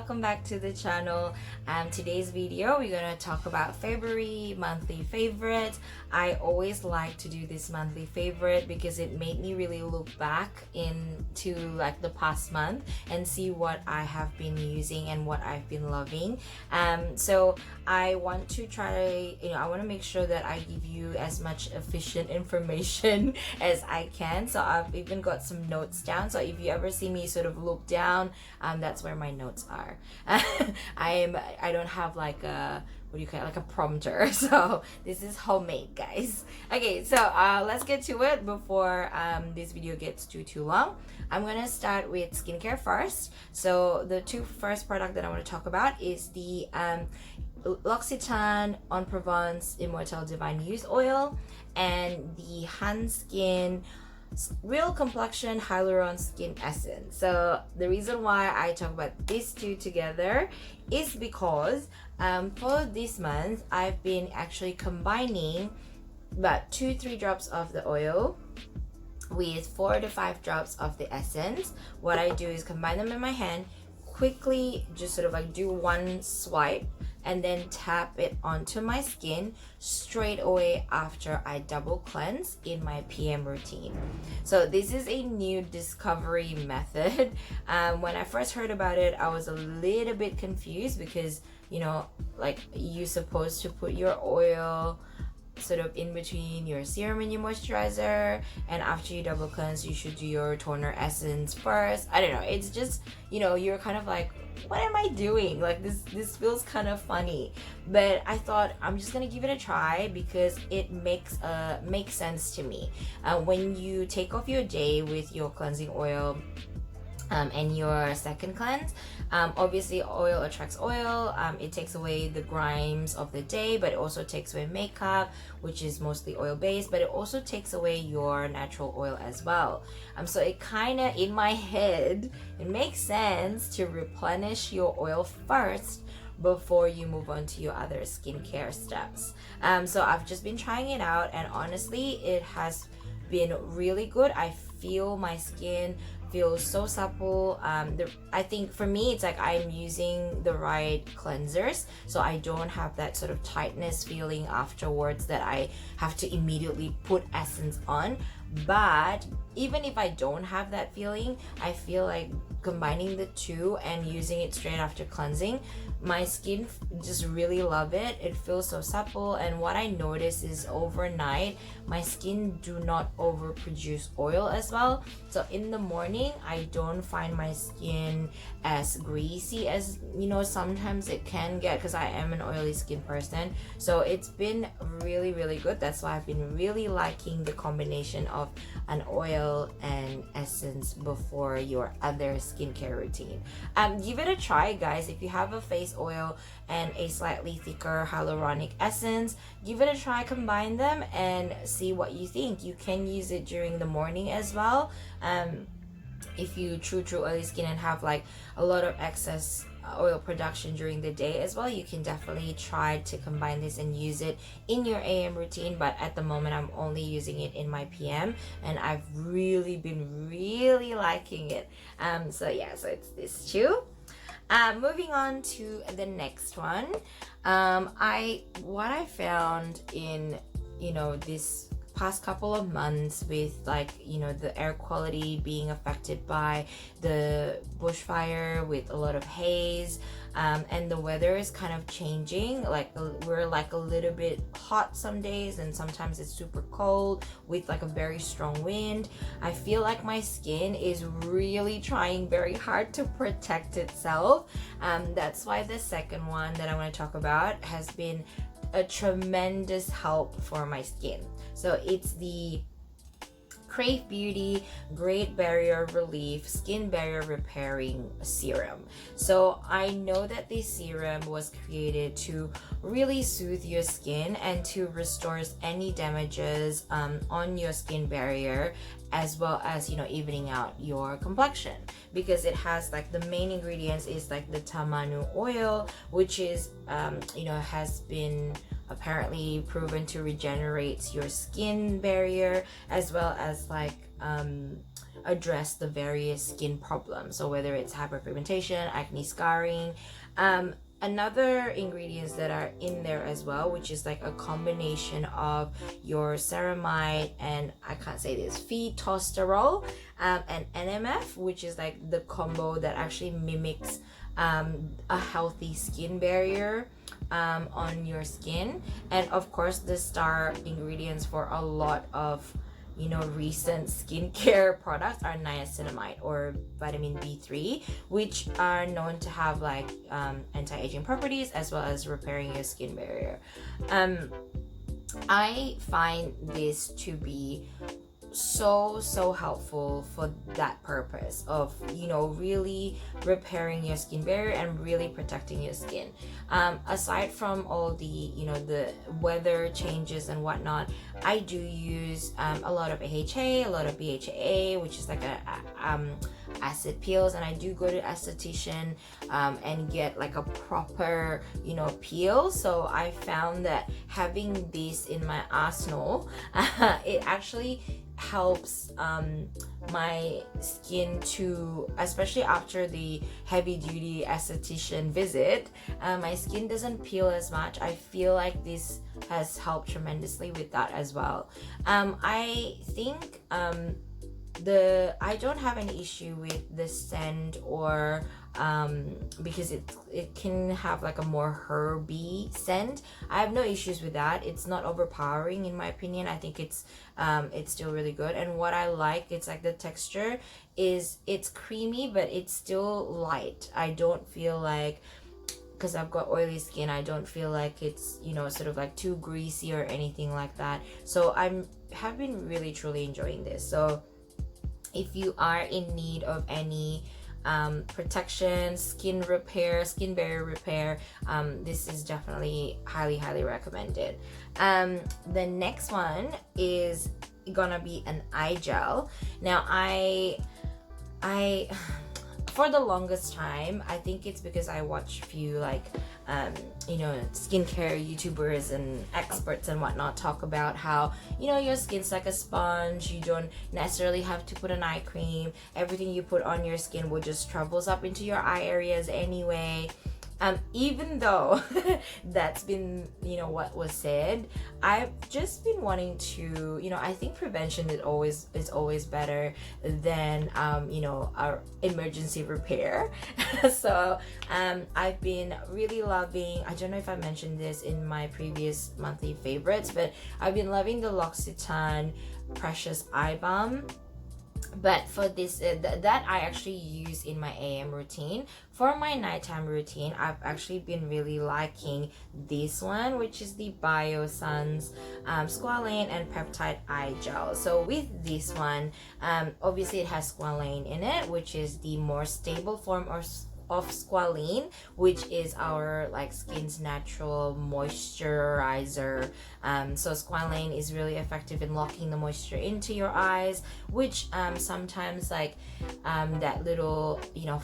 welcome back to the channel. Today's video we're gonna talk about February monthly favorites. I always like to do this monthly favorite because it made me really look back into like the past month and see what I have been using and what I've been loving. So I want to try, I want to make sure that I give you as much efficient information as I can. So I've even got some notes down, so if you ever see me sort of look down, that's where my notes are. I don't have like a, what do you call it, like a prompter, so this is homemade, guys. Okay, so let's get to it before this video gets too long. I'm gonna start with skincare first. So the two first product that I want to talk about is the L'Occitane en Provence Immortelle Divine Youth Oil and the Hanskin Real Complexion Hyaluron Skin Essence. So the reason why I talk about these two together is because for this month I've been actually combining about 2-3 drops of the oil with 4 to 5 drops of the essence. What I do is combine them in my hand, quickly just sort of like do one swipe and then tap it onto my skin straight away after I double cleanse in my PM routine. So this is a new discovery method. When I first heard about it, I was a little bit confused because, like you're supposed to put your oil sort of in between your serum and your moisturizer, and after you double cleanse you should do your toner essence first. I don't know, it's just, you're kind of like, what am I doing? Like this feels kind of funny, but I thought I'm just gonna give it a try because it makes sense to me. When you take off your day with your cleansing oil and your second cleanse, obviously oil attracts oil. It takes away the grimes of the day, but it also takes away makeup, which is mostly oil based, but it also takes away your natural oil as well. So it kind of, in my head, it makes sense to replenish your oil first before you move on to your other skincare steps. So I've just been trying it out, and honestly it has been really good. I feel my skin feels so supple. I think for me it's like I'm using the right cleansers, so I don't have that sort of tightness feeling afterwards that I have to immediately put essence on. But even if I don't have that feeling, I feel like combining the two and using it straight after cleansing, my skin just really love it. It feels so supple, and what I notice is overnight my skin do not overproduce oil as well. So in the morning I don't find my skin as greasy as sometimes it can get, because I am an oily skin person. So it's been really good. That's why I've been really liking the combination of an oil and essence before your other skincare routine. Give it a try, guys. If you have a face oil and a slightly thicker hyaluronic essence, give it a try, combine them and see what you think. You can use it during the morning as well. If you true oily skin and have like a lot of excess oil production during the day as well, you can definitely try to combine this and use it in your AM routine. But at the moment I'm only using it in my PM, and I've really been liking it. So it's this too. Moving on to the next one. What I found in this past couple of months with the air quality being affected by the bushfire with a lot of haze, and the weather is kind of changing. Like we're like a little bit hot some days, and sometimes it's super cold with like a very strong wind. I feel like my skin is really trying very hard to protect itself. That's why the second one that I want to talk about has been a tremendous help for my skin. So it's the Crave Beauty Great Barrier Relief Skin Barrier Repairing Serum. So I know that this serum was created to really soothe your skin and to restore any damages on your skin barrier, as well as evening out your complexion, because it has like the main ingredients is like the tamanu oil, which is has been apparently proven to regenerate your skin barrier, as well as like address the various skin problems. So whether it's hyperpigmentation, acne, scarring, another ingredients that are in there as well, which is like a combination of your ceramide and I can't say this, phytosterol, and NMF, which is like the combo that actually mimics a healthy skin barrier on your skin. And of course the star ingredients for a lot of recent skincare products are niacinamide or vitamin B3, which are known to have like anti-aging properties as well as repairing your skin barrier. I find this to be so helpful for that purpose of really repairing your skin barrier and really protecting your skin. Aside from all the the weather changes and whatnot, I do use a lot of AHA, a lot of BHA, which is like a acid peels, and I do go to esthetician and get like a proper peel. So I found that having this in my arsenal it actually helps my skin to, especially after the heavy duty esthetician visit, my skin doesn't peel as much. I feel like this has helped tremendously with that as well. I think I don't have any issue with the scent or because it can have like a more herby scent. I have no issues with that. It's not overpowering in my opinion. I think it's still really good. And what I like, it's like the texture is, it's creamy but it's still light. I don't feel like, because I've got oily skin, I don't feel like it's sort of like too greasy or anything like that. So have been really truly enjoying this. So if you are in need of any protection, skin repair, skin barrier repair, this is definitely highly recommended. The next one is gonna be an eye gel. Now I for the longest time, I think it's because I watch a few like skincare YouTubers and experts and whatnot talk about how your skin's like a sponge. You don't necessarily have to put an eye cream. Everything you put on your skin will just travels up into your eye areas anyway. Even though that's been what was said, I've just been wanting to I think prevention is always better than our emergency repair. So I've been really loving, I don't know if I mentioned this in my previous monthly favorites, but I've been loving the L'Occitane Precious Eye Balm. But for this that I actually use in my AM routine. For my nighttime routine, I've actually been really liking this one, which is the Biossance Squalane and Peptide Eye Gel. So with this one, obviously it has squalane in it, which is the more stable form of squalene, which is our like skin's natural moisturizer. So squalane is really effective in locking the moisture into your eyes, which sometimes like that little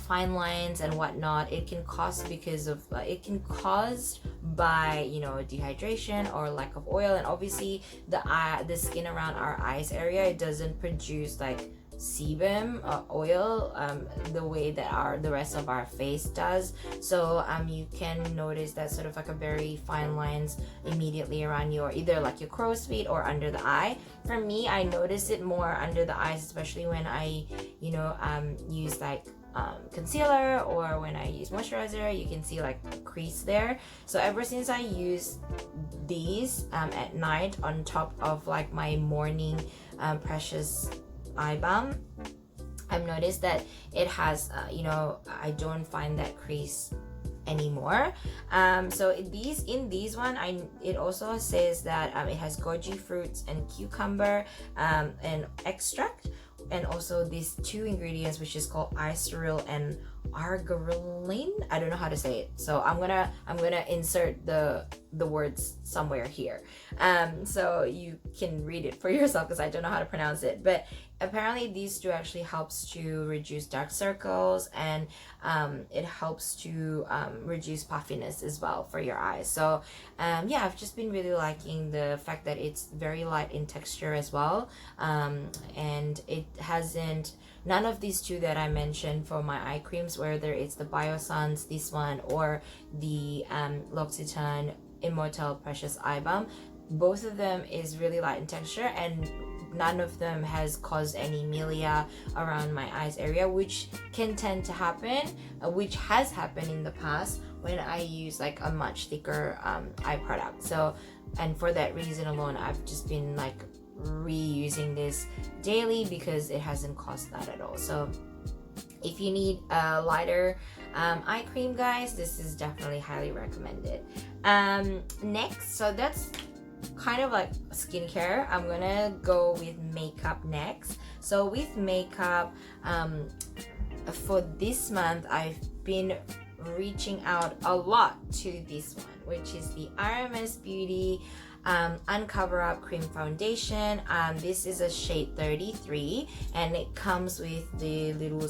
fine lines and whatnot, it can cause because of it can caused by dehydration or lack of oil. And obviously the skin around our eyes area, it doesn't produce like sebum oil the way that the rest of our face does. So you can notice that sort of like a very fine lines immediately around your either like your crow's feet or under the eye. For me, I notice it more under the eyes, especially when I use like concealer or when I use moisturizer. You can see like a crease there. So ever since I use these at night on top of like my morning Precious Eye Balm, I've noticed that it has I don't find that crease anymore. So in these one, it also says that it has goji fruits and cucumber and extract, and also these two ingredients which is called Isoryl and argireline. I don't know how to say it, so I'm gonna insert the words somewhere here, so you can read it for yourself because I don't know how to pronounce it. But apparently these two actually helps to reduce dark circles, and it helps to reduce puffiness as well for your eyes. So yeah, I've just been really liking the fact that it's very light in texture as well, and it hasn't, none of these two that I mentioned for my eye creams, whether it's the Biossance, this one, or the L'Occitane Immortelle Precious Eye Balm, both of them is really light in texture, and none of them has caused any milia around my eyes area, which can tend to happen, which has happened in the past when I use like a much thicker eye product. So, and for that reason alone, I've just been like reusing this daily because it hasn't caused that at all. So if you need a lighter eye cream, guys, this is definitely highly recommended. Next, so that's kind of like skincare. I'm gonna go with makeup next. So with makeup, for this month, I've been reaching out a lot to this one, which is the RMS Beauty Uncover Up Cream Foundation. This is a shade 33, and it comes with the little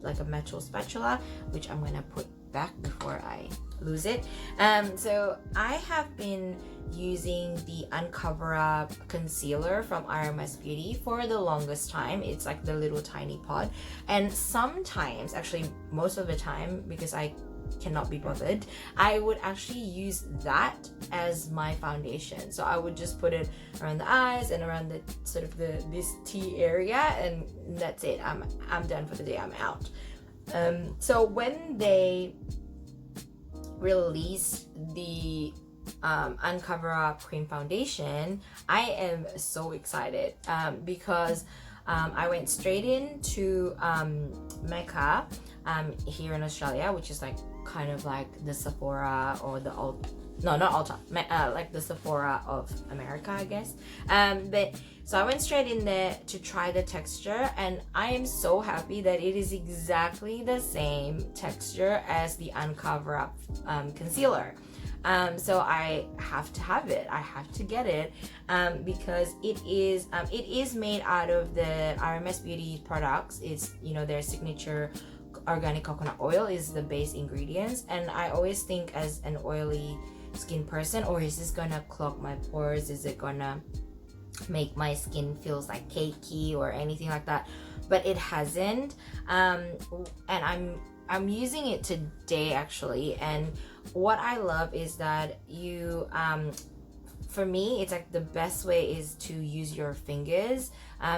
like a metal spatula, which I'm gonna put back before I lose it. So I have been using the Uncover Up concealer from RMS Beauty for the longest time. It's like the little tiny pod, and sometimes, actually most of the time, because I cannot be bothered, I would actually use that as my foundation. So I would just put it around the eyes and around the sort of this T area, and that's it. I'm done for the day. I'm out. So when they released the Uncover Up Cream Foundation, I am so excited because I went straight into Mecca here in Australia, which is like kind of like the Sephora or the not Ulta, like the Sephora of America, I guess. But so I went straight in there to try the texture, and I am so happy that it is exactly the same texture as the Uncover Up concealer. So I have to have it. I have to get it because it is made out of the RMS Beauty products. It's, you know, their signature organic coconut oil is the base ingredients, and I always think as an oily skin person, or is this gonna clog my pores? Is it gonna make my skin feels like cakey or anything like that? But it hasn't, and I'm using it today actually, and what I love is that you for me, it's like the best way is to use your fingers,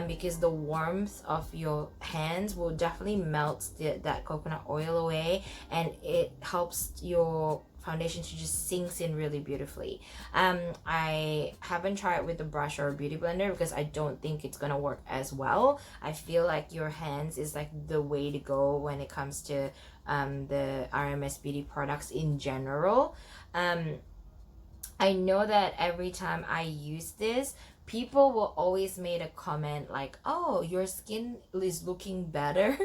because the warmth of your hands will definitely melt that coconut oil away, and it helps your foundation to just sinks in really beautifully. I haven't tried with a brush or a beauty blender because I don't think it's gonna work as well. I feel like your hands is like the way to go when it comes to the RMS Beauty products in general. I know that every time I use this, people will always make a comment like, oh, your skin is looking better.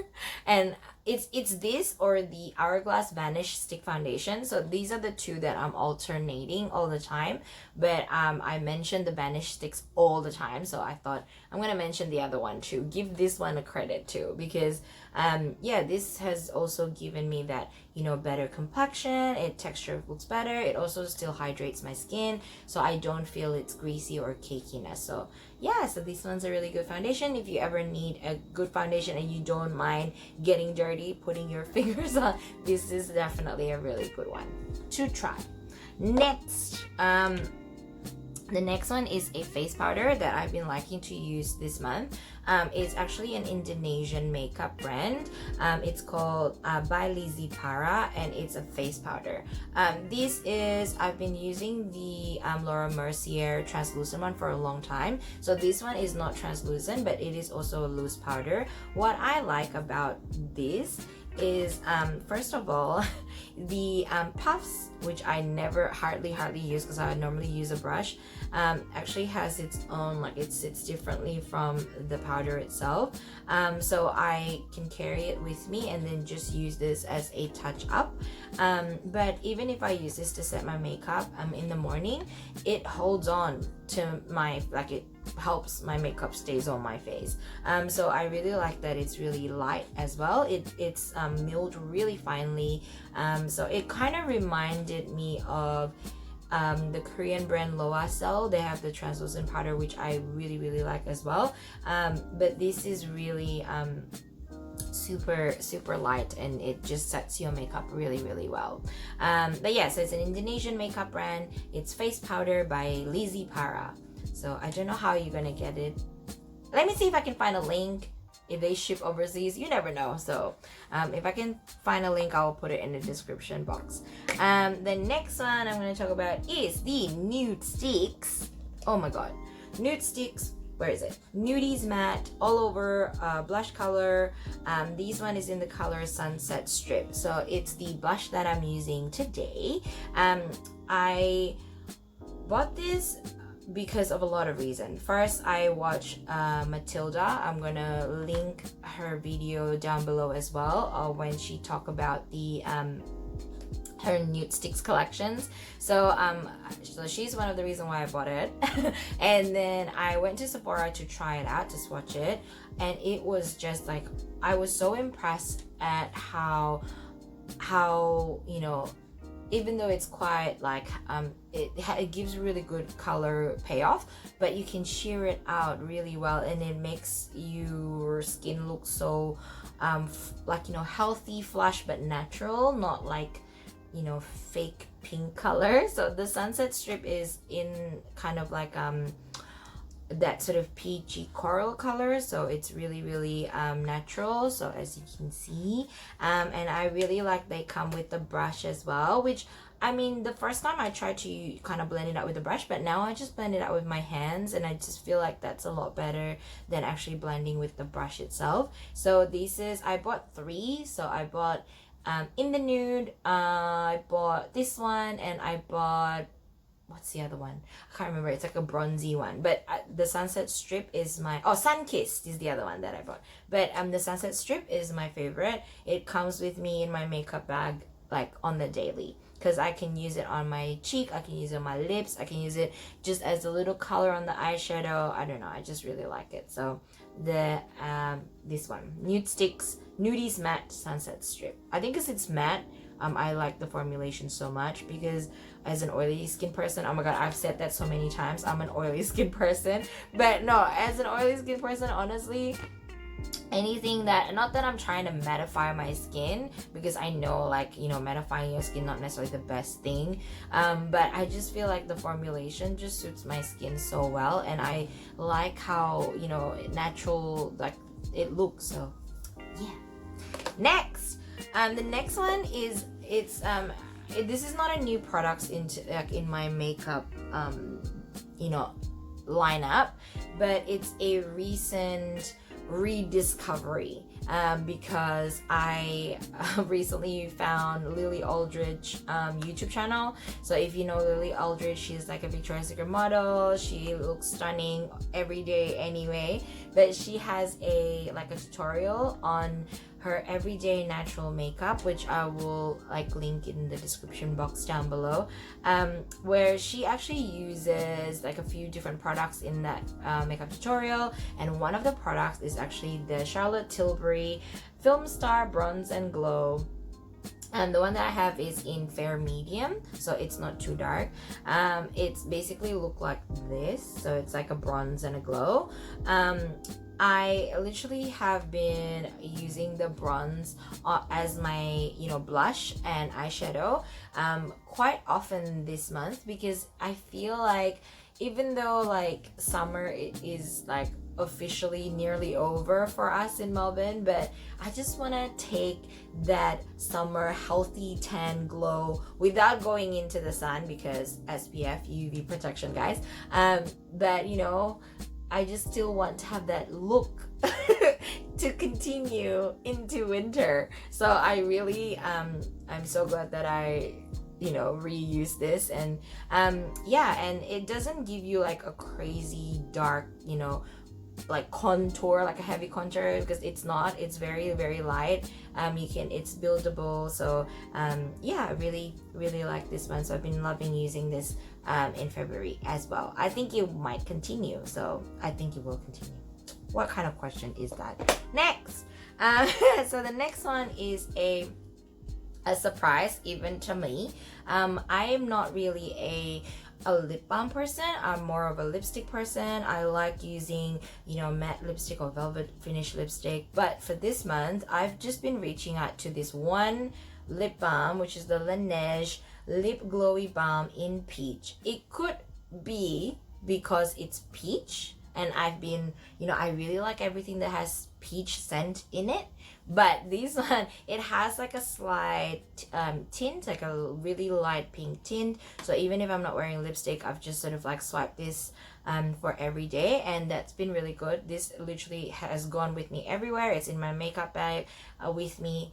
And it's this or the Hourglass Vanish Stick Foundation. So these are the two that I'm alternating all the time. But I mentioned the Vanish Sticks all the time, so I thought I'm gonna mention the other one too. Give this one a credit too, because yeah, this has also given me that, you know, better complexion. It texture looks better. It also still hydrates my skin, so I don't feel it's greasy or cakiness. So yeah, so this one's a really good foundation. If you ever need a good foundation and you don't mind getting dirty, putting your fingers on, this is definitely a really good one to try. Next, the next one is a face powder that I've been liking to use this month. It's actually an Indonesian makeup brand. It's called by Lizzie Para, and it's a face powder. This is, I've been using the Laura Mercier translucent one for a long time. So this one is not translucent, but it is also a loose powder. What I like about this is first of all, the puffs, which I never hardly use because I normally use a brush. actually has its own, like it sits differently from the powder itself. So I can carry it with me and then just use this as a touch up. But even if I use this to set my makeup in the morning, it holds on to my, like it helps my makeup stays on my face. So I really like that it's really light as well. It's milled really finely. So it kind of reminded me of the Korean brand Loacell. They have the translucent powder, which I really like as well. But this is really super light, and it just sets your makeup really well. But yeah, so it's an Indonesian makeup brand. It's face powder by Lizzy Para. So I don't know how you're gonna get it. Let me see if I can find a link. If they ship overseas, you never know. So if I can find a link, I'll put it in the description box. The next one I'm going to talk about is the Nude Sticks. Oh my god, Nude Sticks. Where is it? Nudies Matte all over blush color. This one is in the color Sunset Strip. So it's the blush that I'm using today. I bought this because of a lot of reasons. First, I watched Matilda. I'm gonna link her video down below as well when she talked about the her Nude Sticks collections. So she's one of the reasons why I bought it. And then I went to Sephora to try it out, to swatch it, and it was just like, I was so impressed at how you know, even though it's quite like it gives really good color payoff, but you can sheer it out really well, and it makes your skin look so like, you know, healthy, flush, but natural, not like, you know, fake pink color. So the Sunset Strip is in kind of like that sort of peachy coral color, so it's really natural, so as you can see. And I really like they come with the brush as well, which, I mean, the first time I tried to kind of blend it out with the brush, but now I just blend it out with my hands, and I just feel like that's a lot better than actually blending with the brush itself. So this is, I bought 3. So I bought In the Nude, I bought this one, and I bought, what's the other one? I can't remember. It's like a bronzy one. But the Sunset Strip is my, oh, Sunkissed is the other one that I bought. But the Sunset Strip is my favorite. It comes with me in my makeup bag like on the daily, because I can use it on my cheek, I can use it on my lips, I can use it just as a little color on the eyeshadow. I don't know, I just really like it. So the this one, Nude Sticks Nudies Matte Sunset Strip. I think because it's matte, I like the formulation so much, because as an oily skin person, oh my god, I've said that so many times, I'm an oily skin person. But no, as an oily skin person, honestly, anything that, not that I'm trying to mattify my skin, because I know, like, you know, mattifying your skin not necessarily the best thing, but I just feel like the formulation just suits my skin so well, and I like how, you know, natural like it looks. So yeah. Next, the next one is, it's this is not a new product into like in my makeup you know, lineup, but it's a recent rediscovery, because I recently found Lily Aldridge YouTube channel. So if you know Lily Aldridge, she's like a Victoria's Secret model. She looks stunning every day anyway, but she has a like a tutorial on her everyday natural makeup, which I will like link in the description box down below, where she actually uses like a few different products in that makeup tutorial, and one of the products is actually the Charlotte Tilbury Film Star Bronze and Glow. And the one that I have is in fair medium, so it's not too dark. It's basically look like this, so it's like a bronze and a glow. I literally have been using the bronze as my, you know, blush and eyeshadow quite often this month, because I feel like even though like summer is like officially nearly over for us in Melbourne, but I just want to take that summer healthy tan glow without going into the sun, because SPF UV protection, guys, but you know, I just still want to have that look to continue into winter. So I really I'm so glad that I reuse this. And yeah, and it doesn't give you like a crazy dark, like contour, like a heavy contour, because it's very, very light. It's buildable. So yeah, I really, really like this one. So I've been loving using this in February as well. I think it might continue, so I think it will continue. What kind of question is that? Next, so the next one is a surprise even to me. I am not really a lip balm person. I'm more of a lipstick person. I like using, matte lipstick or velvet finish lipstick. But for this month, I've just been reaching out to this one lip balm, which is the Laneige Lip Glowy Balm in Peach. It could be because it's peach, and I've been, I really like everything that has peach scent in it. But this one, it has like a slight tint, like a really light pink tint. So even if I'm not wearing lipstick, I've just sort of like swiped this for every day, and that's been really good. This literally has gone with me everywhere. It's in my makeup bag with me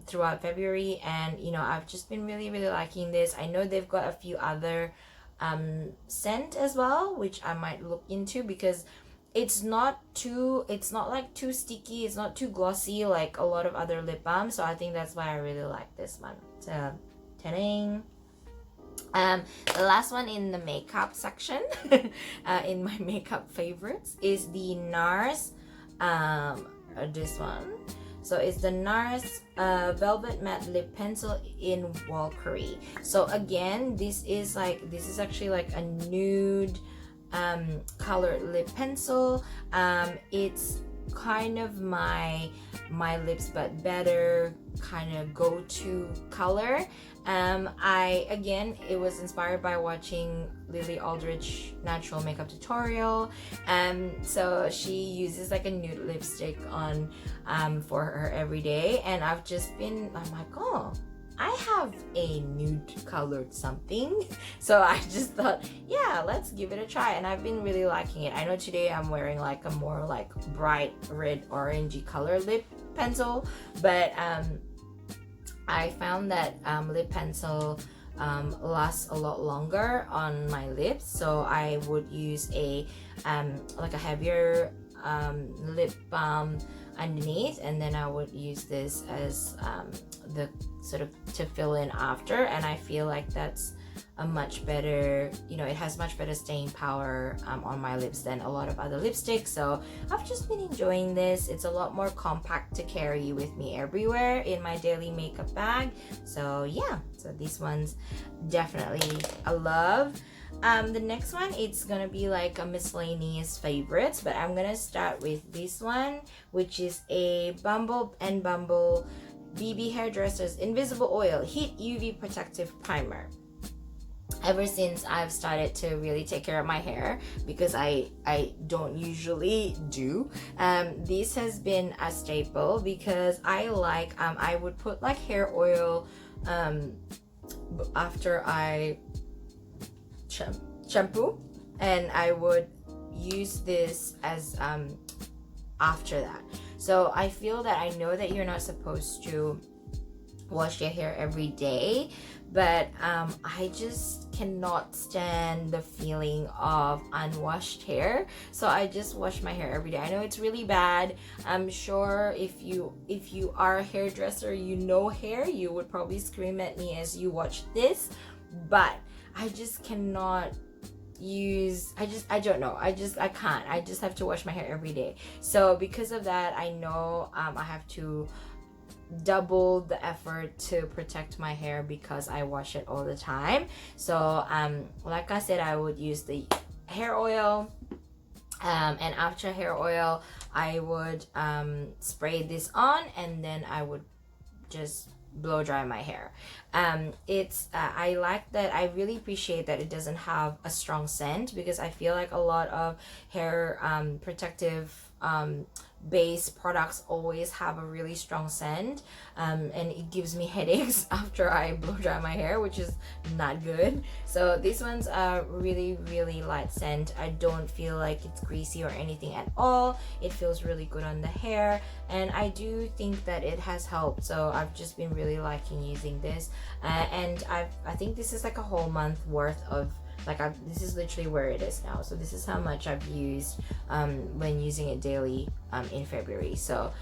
throughout February, and I've just been really, really liking this. I know they've got a few other scent as well, which I might look into, because it's not like too sticky, it's not too glossy like a lot of other lip balms. So I think that's why I really like this one. So ta-ding. The last one in the makeup section in my makeup favorites is the NARS this one. So it's the NARS Velvet Matte Lip Pencil in Valkyrie. So again, this is actually like a nude colored lip pencil. It's kind of my lips but better kind of go-to color. It was inspired by watching Lily Aldrich natural makeup tutorial. So she uses like a nude lipstick on for her everyday, and I'm like, oh, I have a nude colored something. So I just thought, yeah, let's give it a try. And I've been really liking it. I know today I'm wearing like a more like bright red orangey color lip pencil, but I found that lip pencil lasts a lot longer on my lips. So I would use a like a heavier lip balm underneath, and then I would use this as the sort of to fill in after. And I feel like that's a much better, it has much better staying power on my lips than a lot of other lipsticks. So I've just been enjoying this. It's a lot more compact to carry with me everywhere in my daily makeup bag. So yeah, so these ones definitely a love. The next one, it's gonna be like a miscellaneous favorites, but I'm gonna start with this one, which is a Bumble and Bumble BB Hairdressers Invisible Oil Heat UV Protective Primer. Ever since I've started to really take care of my hair, because I don't usually do, this has been a staple, because I would put like hair oil after I shampoo, and I would use this as after that. So I feel that I know that you're not supposed to wash your hair every day, but I just cannot stand the feeling of unwashed hair. So I just wash my hair every day. I know it's really bad. I'm sure if you are a hairdresser, hair, you would probably scream at me as you watch this, but I just cannot I don't know. I can't. I just have to wash my hair every day. So because of that, I know I have to double the effort to protect my hair because I wash it all the time. So like I said, I would use the hair oil, and after hair oil I would spray this on, and then I would just blow dry my hair. I like that. I really appreciate that it doesn't have a strong scent, because I feel like a lot of hair protective based products always have a really strong scent, and it gives me headaches after I blow dry my hair, which is not good. So these ones are really light scent. I don't feel like it's greasy or anything at all. It feels really good on the hair, and I do think that it has helped. So I've just been really liking using this, and I think this is like a whole month worth of, like, this is literally where it is now. So this is how much I've used when using it daily in February. So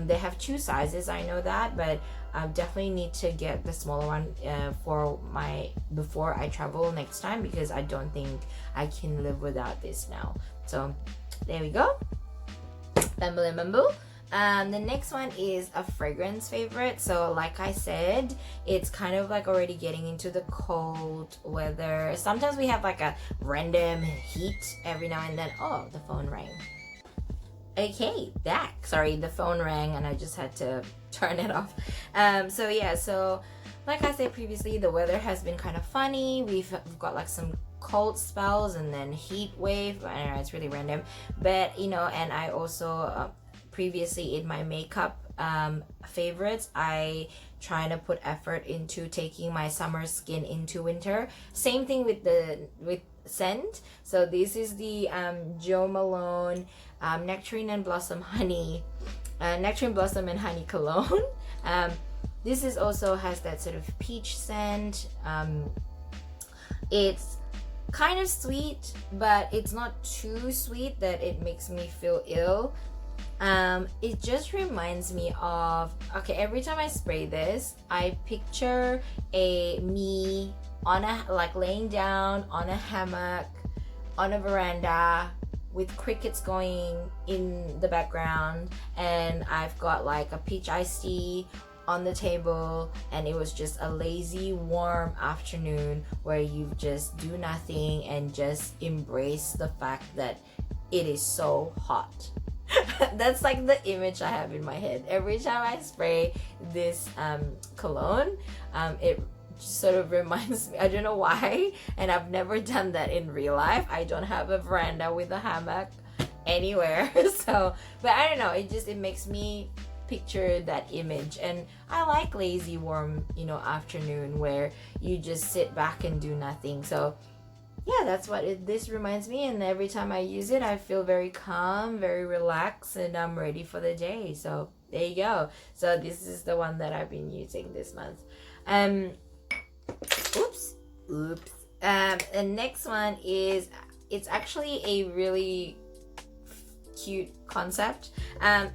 they have 2 sizes, I know that, but I definitely need to get the smaller one for before I travel next time, because I don't think I can live without this now. So there we go. Bamboo and bamboo. The next one is a fragrance favorite. So like I said, it's kind of like already getting into the cold weather. Sometimes we have like a random heat every now and then. Oh, the phone rang. Okay, back. Sorry, the phone rang and I just had to turn it off. So yeah, so like I said previously, the weather has been kind of funny. We've got like some cold spells and then heat wave. I don't know, it's really random. But you know, and I also previously in my makeup favorites, I try to put effort into taking my summer skin into winter. Same thing with scent. So this is the Jo Malone Nectarine and Blossom Honey, Nectarine Blossom and Honey Cologne. This is also has that sort of peach scent. It's kind of sweet, but it's not too sweet that it makes me feel ill. It just reminds me of, okay, every time I spray this, I picture me on like laying down on a hammock on a veranda with crickets going in the background, and I've got like a peach iced tea on the table, and it was just a lazy warm afternoon where you just do nothing and just embrace the fact that it is so hot. That's like the image I have in my head every time I spray this cologne. It sort of reminds me, I don't know why, and I've never done that in real life. I don't have a veranda with a hammock anywhere. So, but I don't know, it makes me picture that image. And I like lazy warm, you know, afternoon where you just sit back and do nothing. So yeah, that's what this reminds me, and every time I use it I feel very calm, very relaxed, and I'm ready for the day. So there you go. So this is the one that I've been using this month. Oops. The next one is, it's actually a really cute concept.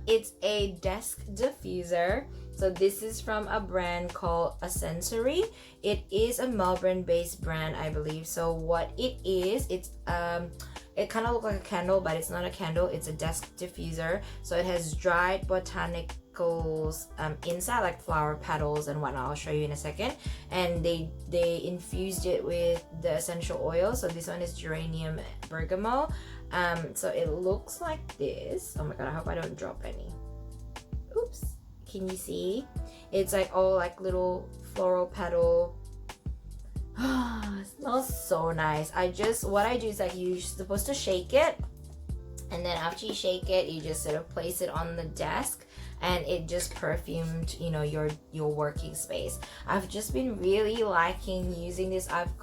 It's a desk diffuser. So this is from a brand called Ascensory. It is a Melbourne-based brand, I believe. So what it is, it's it kind of looks like a candle, but it's not a candle. It's a desk diffuser. So it has dried botanicals inside, like flower petals and whatnot. I'll show you in a second. And they infused it with the essential oil. So this one is geranium bergamot. So it looks like this. Oh my god, I hope I don't drop any. Oops. Can you see? It's like all like little floral petal. It smells so nice. What I do is, like, you're supposed to shake it, and then after you shake it, you just sort of place it on the desk, and it just perfumed, you know, your working space. I've just been really liking using this. I've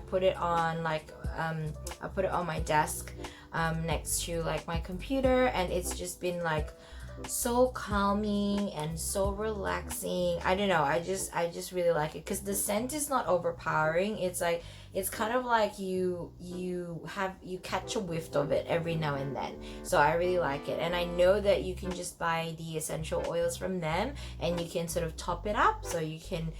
put it on like I put it on my desk next to like my computer, and it's just been like so calming and so relaxing. I don't know, I just really like it because the scent is not overpowering. It's like, it's kind of like you catch a whiff of it every now and then. So I really like it, and I know that you can just buy the essential oils from them and you can sort of top it up, so you can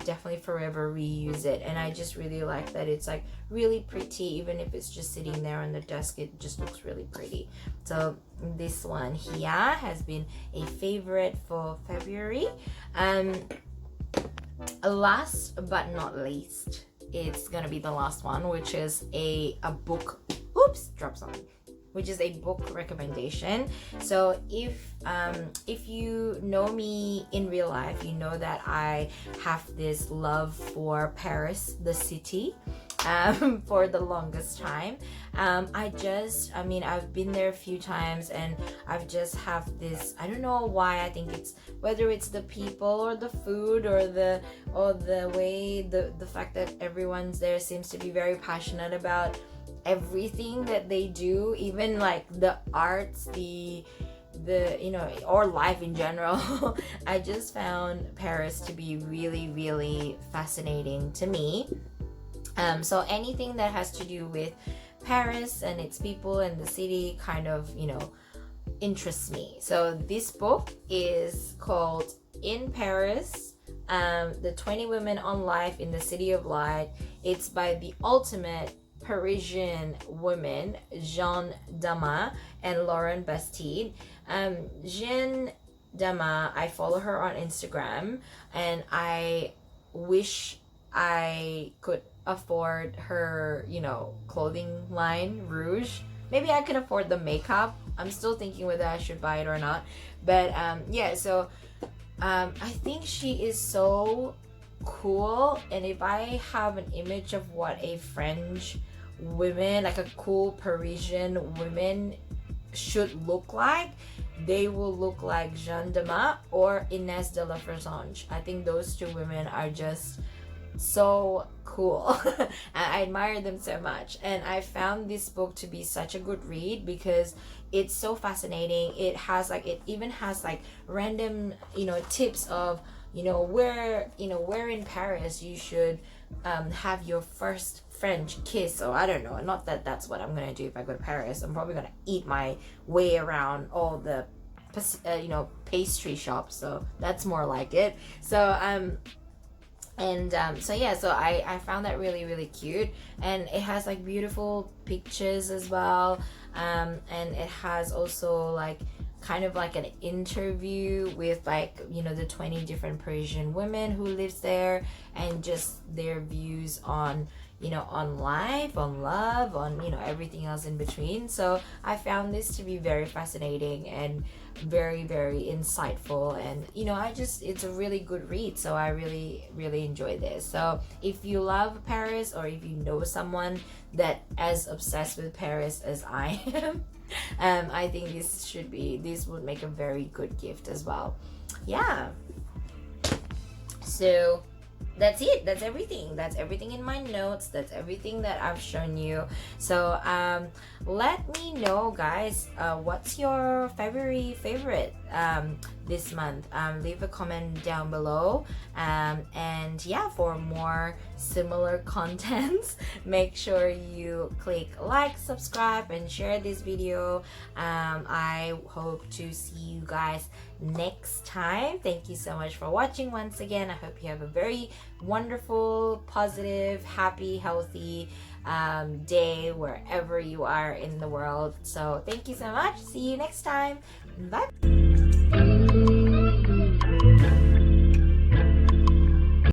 definitely forever reuse it. And I just really like that it's like really pretty. Even if it's just sitting there on the desk, it just looks really pretty. So this one here has been a favorite for February. Last but not least, it's gonna be the last one, which is a book. Oops, drop something. Which is a book recommendation. So if you know me in real life, you know that I have this love for Paris, the city. for the longest time. I've been there a few times, and I've just have this, I don't know why, I think it's whether it's the people or the food or the way, the fact that everyone's there seems to be very passionate about everything that they do, even like the arts, the or life in general. I just found Paris to be really, really fascinating to me. So anything that has to do with Paris and its people and the city kind of, interests me. So this book is called In Paris, The 20 Women on Life in the City of Light. It's by the ultimate Parisian women, Jeanne Damas and Lauren Bastide. Jeanne Damas, I follow her on Instagram, and I wish I could afford her, clothing line, Rouge. Maybe I can afford the makeup. I'm still thinking whether I should buy it or not. But I think she is so cool. And if I have an image of what a French woman, like a cool Parisian woman should look like, they will look like Jeanne Damas or Inès de la Fressange. I think those two women are just so cool. I admire them so much, and I found this book to be such a good read because it's so fascinating. It even has random tips of where in Paris you should have your first French kiss, or I don't know, not that that's what I'm gonna do if I go to Paris. I'm probably gonna eat my way around all the pastry shops, so that's more like it. So I found that really, really cute, and it has beautiful pictures as well, and it has also kind of like an interview with the 20 different Parisian women who lives there, and just their views on on life, on love, on everything else in between. So I found this to be very fascinating and very, very insightful, and it's a really good read. So I really, really enjoy this. So if you love Paris, or if you know someone that as obsessed with Paris as I am, I think this would make a very good gift as well. Yeah, so that's it. That's everything in my notes. That's everything that I've shown you. So let me know, guys, what's your favorite this month. Leave a comment down below, and yeah, for more similar contents, make sure you click like, subscribe, and share this video. I hope to see you guys next time. Thank you so much for watching once again. I hope you have a very wonderful, positive, happy, healthy day wherever you are in the world. So thank you so much. See you next time. Bye.